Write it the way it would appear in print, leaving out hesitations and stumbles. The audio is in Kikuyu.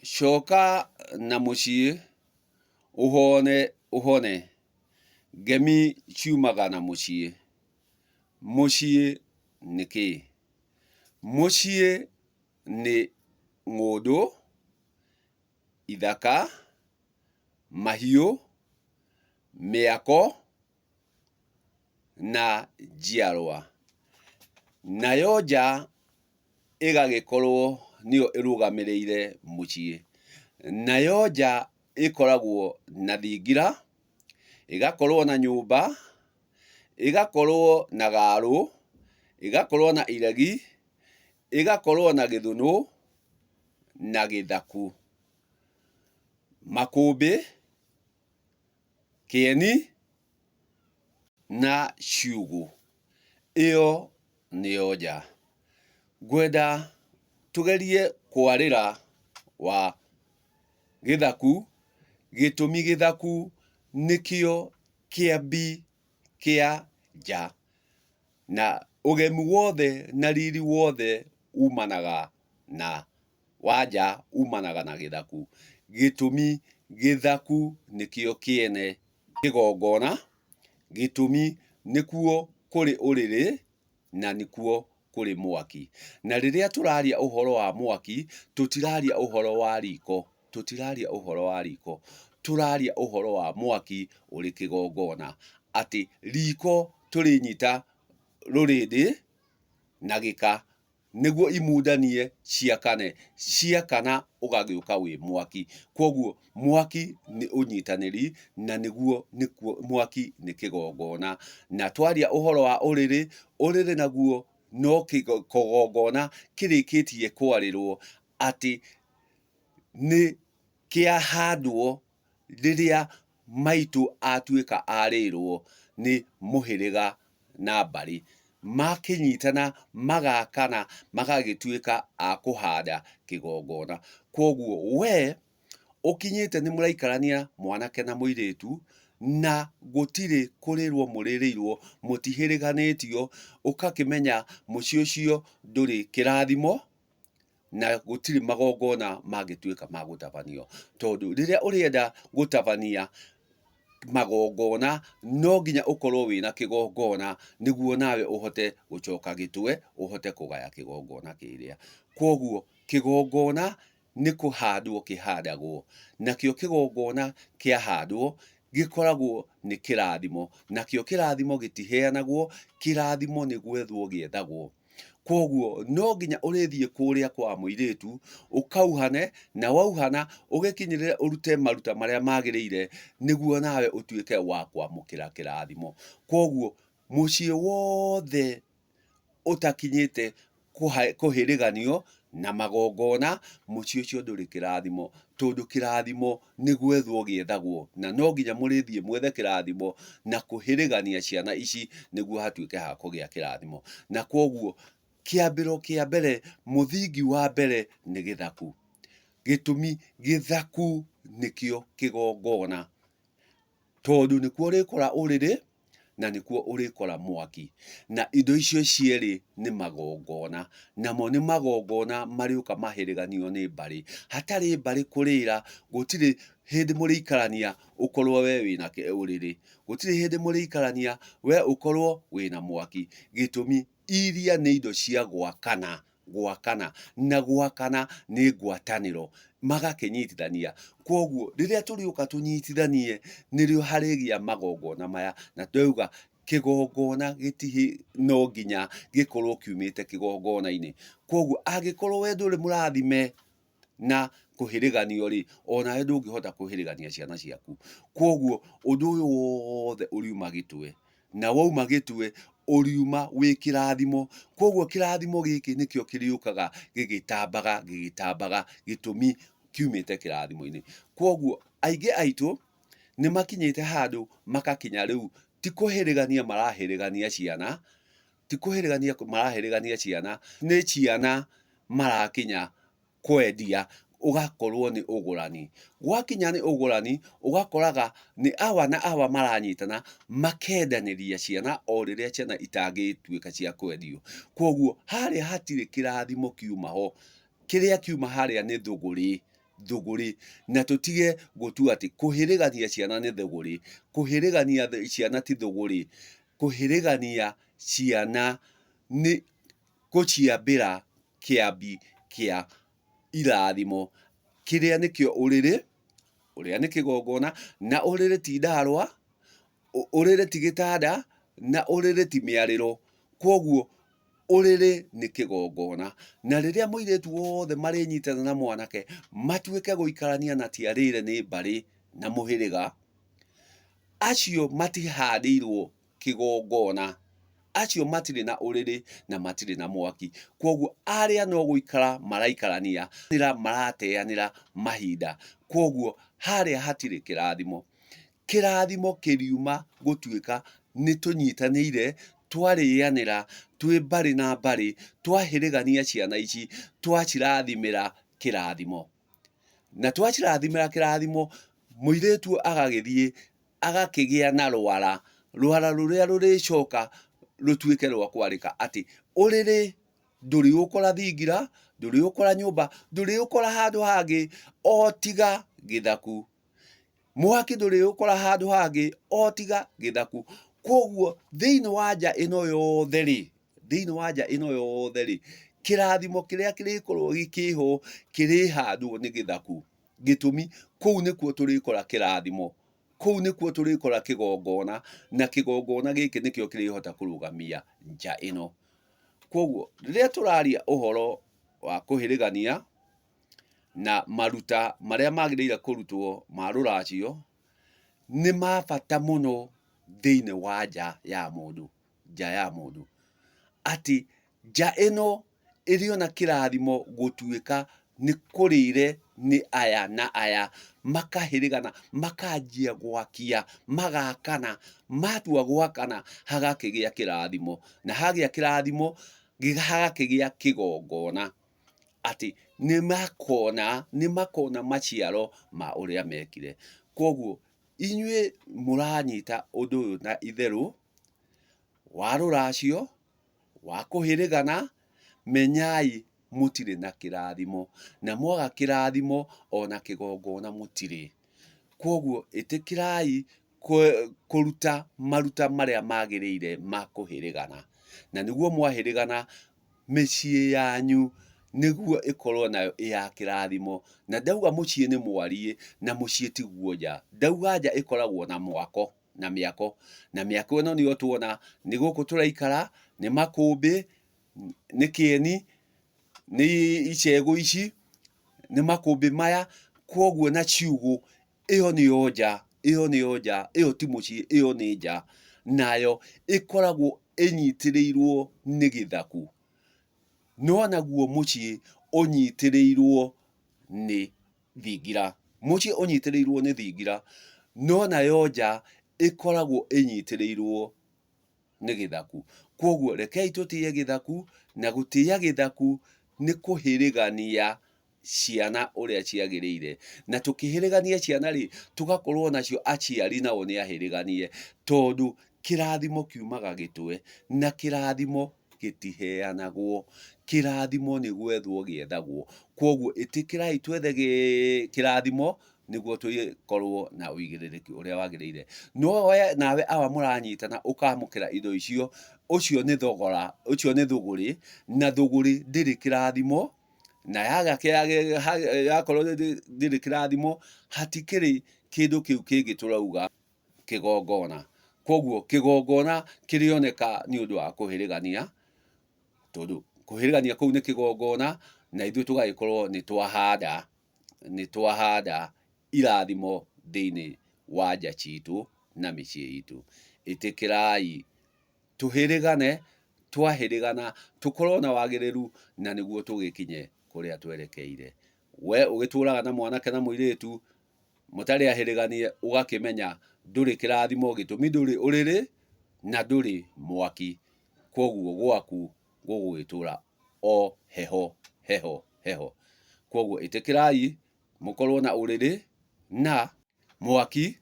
Coka na mũciĩ ũhone ngemi ciumaga na mũciĩ. Mũciĩ nĩ kĩĩ? Mũciĩ nĩ ng'ũndũ, ithaka, mahiũ, mĩako na njiarwa. Nayo nja ĩgagĩkorwo nĩyo ĩrũgamĩrĩire mũciĩ. Nayo nja ĩkoragwo na thingira, ĩgakorwo na nyũmba, ĩgakorwo na garũ, ĩgakorwo na iregi, ĩgakorwo na gĩthũnũ na gĩthaku. Makũmbĩ, kĩeni na ciugũ. Ĩyo nĩyo nja. Ngwenda tũgerie kwarĩra wa gĩthaku. Gĩtũmi gĩthaku nĩkĩo kĩambi kĩa nja. Na ũgemu wothe na riri wothe umanaga na wa nja umanaga na gĩthaku. Gĩtũmi gĩthaku nĩkĩo kĩene kĩgongona. Gĩtũmi nĩkuo kũrĩ ũrĩrĩ na nĩkuo kũrĩ mwaki. Na rĩrĩa tũraria ũhoro wa mwaki, tũtiraria ũhoro wa riko. Tũtiraria ũhoro wa riko. Tũraria ũhoro wa mwaki ũrĩ kĩgongona. Atĩ riko tũrĩnyita rũrĩndĩ na gĩka nĩguo imundanie ciakane. Ciakana ũgagĩũka wĩ mwaki. Kuoguo mwaki nĩ ũnyitanĩri na nĩguo mwaki nĩ kĩgongona. Na twaria ũhoro wa ũrĩrĩ, ũrĩrĩ naguo no kĩgongona kĩrĩkĩtie kwarĩrwo atĩ nĩ kĩahandwo rĩrĩa maitũ atuĩka arĩrwo nĩ mũhĩrĩga na mbarĩ. Makĩnyitana magakana magagĩtuĩka a kũhanda kĩgongona. Kuoguo we ũkinyĩte nĩ mũraikarania mwanake na mũirĩtu na gũtirĩ kũrĩrwo mũrĩrĩirwo, mũtihĩrĩganĩtio, ũgakĩmenya mũciĩ ũcio ndũrĩ kĩrathimo na gũtirĩ magongona mangĩtuĩka ma gũtabanio. Tondũ rĩrĩa ũrĩenda gũtabania magongona no nginya ũkorwo wĩna kĩgongona nĩguo nawe ũhote gũcoka gĩtwe, ũhote kũgaya kĩgongona kĩrĩa. Kuoguo kĩgongona nĩ kũhandwo kĩhandagwo. Nakĩo kĩgongona kĩahandwo gĩkoragwo nĩ kĩrathimo. Nakĩo kĩrathimo gĩtiheanagwo, kĩrathimo nĩ gwethwo gĩethagwo. Kuoguo no nginya ũrĩthiĩ kũrĩa kwa mũirĩtu, ũkauhane, na wauhana ũgĩkinyĩrĩre ũrute maruta marĩa magĩrĩire nĩguo nawe ũtuĩke wa kwamũkĩra kĩrathimo. Kuoguo mũciĩ wothe ũtakinyĩte kũhĩrĩganio na magongona, mũciĩ ũcio ndũrĩ kĩrathimo. Tondũ kĩrathimo nĩ gwethwo gĩethagwo. Na no nginya mũrĩthiĩ mwethe kĩrathimo na kũhĩrĩgania ciana ici nĩguo hatuĩke ha kũgĩa kĩrathimo. Na kuoguo kĩambĩro kĩa mbere, mũthingi wa mbere nĩ gĩthaku. Gĩtũmi gĩthaku nĩkĩo kĩgongona. Tondũ nĩkuo ũrĩkora ũrĩrĩ na nĩkuo ũrĩkora mwaki. Na indo icio cierĩ nĩ magongona. Namo nĩ magongona marĩũka mahĩrĩganio nĩ mbarĩ. Hatarĩ mbarĩ kũrĩra, gũtirĩ hĩndĩ mũrĩikarania ũkorwo we wĩna ũrĩrĩ. Gũtirĩ hĩndĩ mũrĩikarania we ũkorwo wĩna mwaki. Gĩtũmi iria nĩ indo cia gwakana. Gwakana. Na gwakana nĩ ngwatanĩro. Magakĩnyitithania. Kuoguo rĩrĩa tũrĩũka tũnyitithanie nĩrĩo harĩgĩa magongona maya. Na twauga kĩgongona no nginya gĩkorwo kiumĩte kĩgongona-inĩ. Kuoguo angĩkorwo we ndũrĩ mũrathime na kũhĩrĩganio-rĩ, onawe ndũngĩhota kũhĩrĩgania ciana ciaku. Kuoguo ũndũ ũyũ wothe ũriuma gĩtwe. Na wauma gĩtwe ũriuma wĩ kĩrathimo. Kuoguo kĩrathimo gĩkĩ nĩkĩo kĩrĩũkaga gĩgĩtambaga gĩtũmi kiumĩte kĩrathimo-inĩ. Kuoguo aingĩ aitũ nĩ makinyĩte handũ makakinya rĩu ti kũhĩrĩgania marahĩrĩgania ciana. Ti kũhĩrĩgania marahĩrĩgania ciana, nĩ ciana marakinya kwendia. Ũgakorwo nĩ ũgũrani. Gwakinya nĩ ũgũrani, ũgakoraga nĩ awa na awa maranyitana makendanĩria ciana o rĩrĩa ciana itangĩtuĩka cia kwendio. Kuoguo harĩa hatirĩ kĩrathimo kiuma ho. Kĩrĩa kiuma harĩa nĩ thũgũrĩ. thuguri, na tutige gutua ati kuhirigania ciana ni thuguri. Kuhirigania ciana ti thuguri. Kuhirigania ciana ni guciambira kiambi kia irathimo kiria nikio uriri, uria ni kigongona, na uriri ti ndarwa, uriri ti gitanda, na uriri ti miariro. Koguo uriri ni kigongona, na riria muiritu wothe marinyitana na mwanake matuike guikarania na tiarire ni mbari na muhiriga, acio matihandirwo kigongona, acio matire na uriri na matire na mwaki. Koguo aria no guikara maraikarania marateanira mahinda. Koguo haria hatire kirathimo. Kirathimo kiriuma gutuika ni tunyitanire, twarianira, twi mbari na mbari, twahirigania ciana ici, twacirathimira kirathimo. Na twacirathimira kirathimo, muiritu agagithie agakigia na rwara ruria ruricoka rutuike rwa kwarika ati uriri nduri ukora thingira, nduri ukora nyumba, nduri ukora handu hangi o tiga githaku. Mwaki nduri ukora handu hangi o tiga githaku. Koguo thiini wa nja ino yothe ri, thiini wa nja ino yothe ri, kirathimo kiria kirikorwo gikiho kirihandwo ni githaku. Gitumi kuu nikuo turikora kirathimo, kuu nikuo turikora kigongona, na kigongona giki nikio kirihota kurugamia nja ino. Koguo riria turaria uhoro wa kuhirigania na maruta maria magiriire kurutwo ma ruracio ni mabata muno thiini wa nja ya mundu, nja ya mundu. Ati nja ino iriona kirathimo gutuika ni kurire ni aya na aya, makahirigana, makanjia gwakia, magakana, matua gwakana, hagakigia kirathimo, na hagia kirathimo hagakigia kigongona. Ati ni makona maciaro ma uria mekire. Koguo inyue muranyita undu uyu na itheru wa ruracio, wa kuhirigana, menyai mutire na kirathimo, na mwaga kirathimo ona kigongona mutire. Koguo itikirai kuruta maruta maria magiriire ma kuhirigana, na niguo mwahirigana micii yanyu niguo ikorwo nayo ya kirathimo. Na ndauga mucii ni mwarie na mucii tiguo nja, ndauga nja ikoragwo na mwako na miako, na miako ino nio tuona ni guku turaikara, ni makumbi, ni kieni, ni icegu ici, ni makumbi maya. Koguo na ciugo iyo nio nja, iyo nio nja, iyo ti mucii, iyo ni nja, nayo ikoragwo inyitirirwo ni githaku. No naguo mucii unyitirirwo ni thingira, mucii unyitirirwo ni thingira, no nayo nja ikoragwo inyitirirwo ni githaku. Koguo rekei tutie githaku, na gutia githaku ni kuhirigania ciana uria ciagiriire. Na tukihirigania ciana ri, tugakorwo nacio aciari nao ni ahiriganie, tondu kirathimo kiumaga gitwe, na kirathimo gitiheanagwo, kirathimo ni gwethwo giethagwo. Koguo itikirai twethe kirathimo niguo tuikorwo na uigiririku uria wagiriire. No we nawe awa muranyitana ukamukira indo icio, ucio ni thogora, ucio ni thuguri, na thuguri ndiri kirathimo, na yakorwo ndiri kirathimo, hatikiri kindu kiu kingi turauga kigongona. Koguo kigongona kirioneka ni undu wa kuhirigania, tondu kuhirigania kuu ni kigongona, na ithuĩ tugagikorwo ni twahanda irathimo thiini wa nja citu na micii itu. Itikirai tuhirigane, twahirigana tukorwo na wagiriru, na niguo tugikinye kuria twerekeire. We ugituraga na mwanake na muiritu mutari ahiriganie, ugakimenya nduri kirathimo gitumi nduri uriri na nduri mwaki. Koguo gwaku gugwitura o heho heho heho. Koguo itikirai mukorwo na uriri na mwaki,